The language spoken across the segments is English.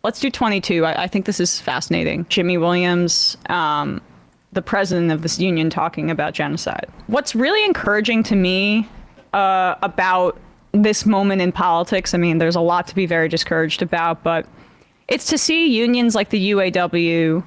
let's do 22. I think this is fascinating. Jimmy Williams, the president of this union, talking about genocide. What's really encouraging to me about this moment in politics, I mean, there's a lot to be very discouraged about, but it's to see unions like the UAW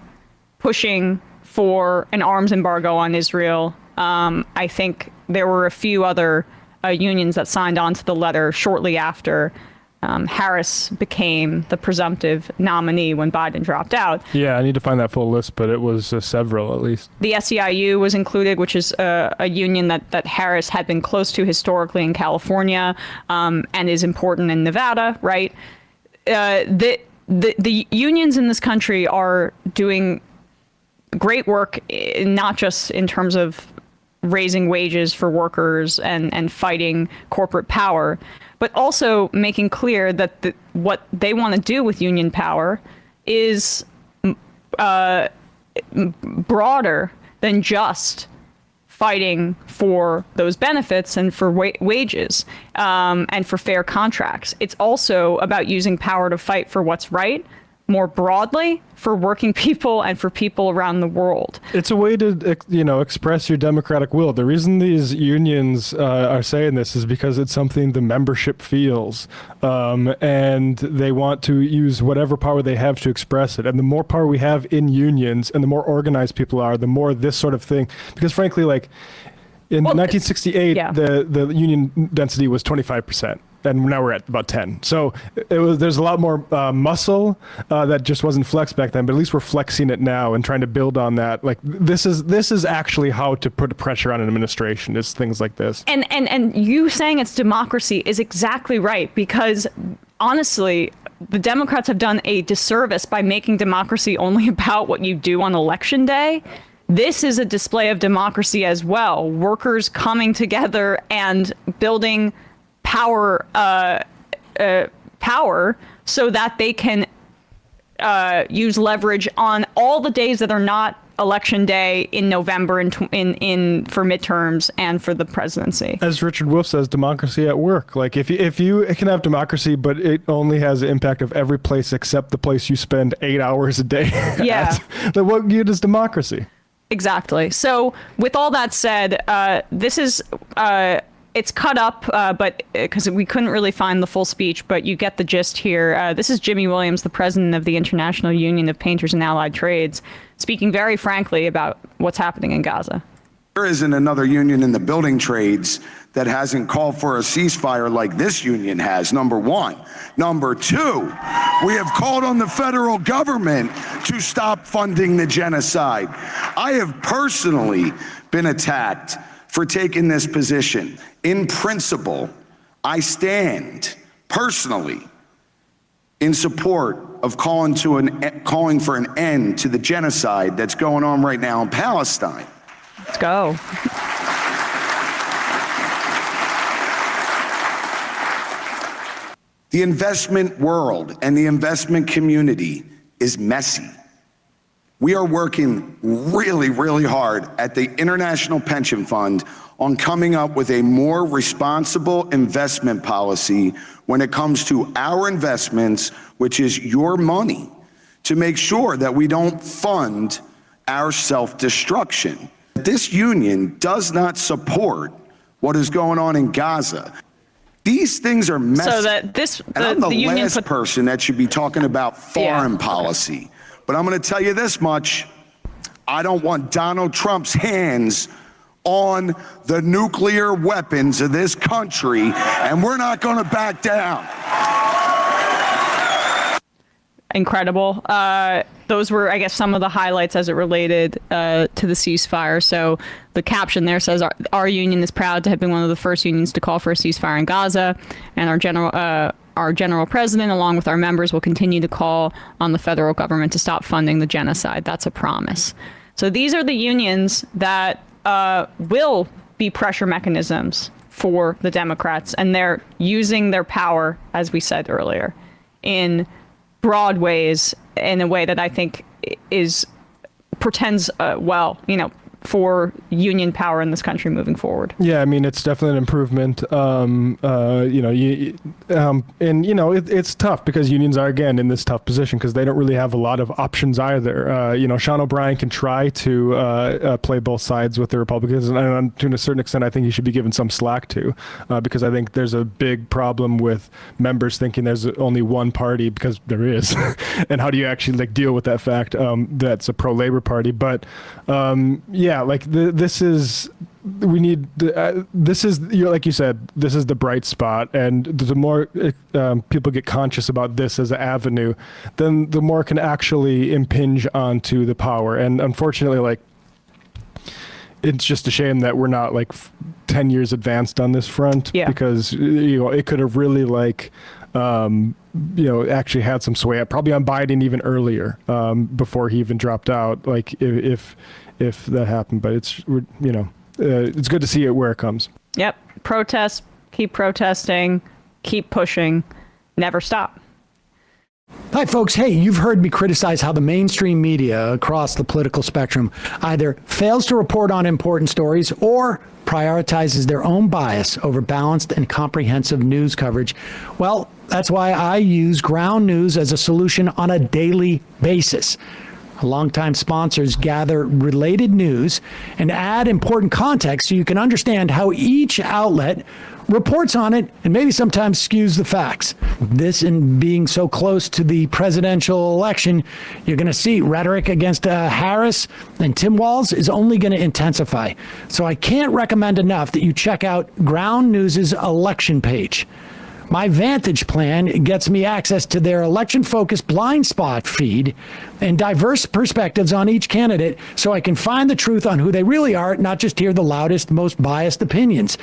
pushing for an arms embargo on Israel. I think there were a few other unions that signed on to the letter shortly after Harris became the presumptive nominee when Biden dropped out. Yeah, I need to find that full list, but it was several at least. The SEIU was included, which is a union that Harris had been close to historically in California, and is important in Nevada, right? The unions in this country are doing great work, not just in terms of raising wages for workers and fighting corporate power, but also making clear that what they want to do with union power is broader than just fighting for those benefits and for wages and for fair contracts. It's also about using power to fight for what's right, more broadly, for working people and for people around the world. It's a way to, express your democratic will. The reason these unions are saying this is because it's something the membership feels, and they want to use whatever power they have to express it. And the more power we have in unions and the more organized people are, the more this sort of thing, because frankly, like in 1968, the union density was 25%. And now we're at about 10. So there's a lot more muscle that just wasn't flexed back then, but at least we're flexing it now and trying to build on that. Like this is actually how to put pressure on an administration, is things like this. And you saying it's democracy is exactly right, because honestly, the Democrats have done a disservice by making democracy only about what you do on election day. This is a display of democracy as well. Workers coming together and building power so that they can use leverage on all the days that are not election day in November in for midterms and for the presidency. As Richard Wolff says, democracy at work. Like if you can have democracy, but it only has the impact of every place except the place you spend 8 hours a day. Yeah. Then what good is democracy? Exactly. So with all that said, this is it's cut up, but because we couldn't really find the full speech, but you get the gist here. This is Jimmy Williams, the president of the International Union of Painters and Allied Trades, speaking very frankly about what's happening in Gaza. There isn't another union in the building trades that hasn't called for a ceasefire like this union has, number one. Number two, we have called on the federal government to stop funding the genocide. I have personally been attacked for taking this position. In principle, I stand personally in support of calling for an end to the genocide that's going on right now in Palestine. Let's go. The investment world and the investment community is messy. We are working really, really hard at the International Pension Fund on coming up with a more responsible investment policy when it comes to our investments, which is your money, to make sure that we don't fund our self-destruction. This union does not support what is going on in Gaza. These things are messy. So that I'm the last person that should be talking about foreign policy. But I'm going to tell you this much. I don't want Donald Trump's hands on the nuclear weapons of this country, and we're not going to back down. Incredible. Those were, I guess, some of the highlights as it related to the ceasefire. So the caption there says, our union is proud to have been one of the first unions to call for a ceasefire in Gaza, and our general president, along with our members, will continue to call on the federal government to stop funding the genocide. That's a promise. So these are the unions that will be pressure mechanisms for the Democrats, and they're using their power, as we said earlier, in broad ways, in a way that I think pretends, for union power in this country moving forward. Yeah, I mean, it's definitely an improvement. It's tough because unions are, again, in this tough position because they don't really have a lot of options either. Sean O'Brien can try to play both sides with the Republicans, and to a certain extent, I think he should be given some slack too, because I think there's a big problem with members thinking there's only one party, because there is. And how do you actually deal with that fact that's a pro-labor party? But this is like you said, this is the bright spot, and the more people get conscious about this as an avenue, then the more it can actually impinge onto the power. And unfortunately, it's just a shame that we're not 10 years advanced on this front, because it could have really actually had some sway, probably on Biden even earlier, before he even dropped out, if that happened. But it's good to see it where it comes. Yep. Protest, keep protesting, keep pushing, never stop. Hi, folks. Hey, you've heard me criticize how the mainstream media across the political spectrum either fails to report on important stories or prioritizes their own bias over balanced and comprehensive news coverage. Well, that's why I use Ground News as a solution on a daily basis. Longtime sponsors gather related news and add important context so you can understand how each outlet reports on it and maybe sometimes skews the facts. This, and being so close to the presidential election, you're going to see rhetoric against Harris and Tim Walz is only going to intensify. So I can't recommend enough that you check out Ground News's election page. My Vantage plan gets me access to their election-focused blind spot feed and diverse perspectives on each candidate so I can find the truth on who they really are, not just hear the loudest, most biased opinions,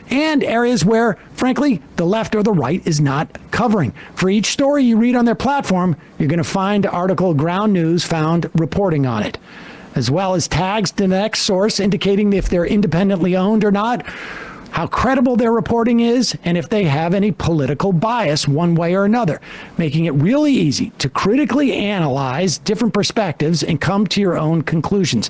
and areas where, frankly, the left or the right is not covering. For each story you read on their platform, you're going to find article Ground News found reporting on it, as well as tags to the next source indicating if they're independently owned or not, how credible their reporting is, and if they have any political bias one way or another, making it really easy to critically analyze different perspectives and come to your own conclusions.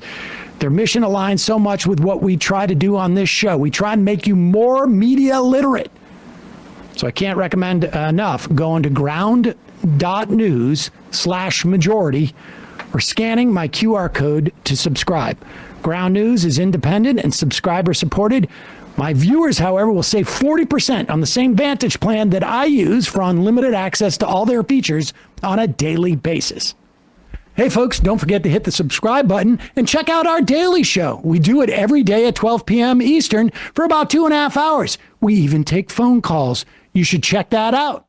Their mission aligns so much with what we try to do on this show. We try and make you more media literate. So I can't recommend enough going to ground.news/majority or scanning my QR code to subscribe. Ground News is independent and subscriber supported. My viewers, however, will save 40% on the same Vantage plan that I use for unlimited access to all their features on a daily basis. Hey, folks, don't forget to hit the subscribe button and check out our daily show. We do it every day at 12 p.m. Eastern for about 2.5 hours. We even take phone calls. You should check that out.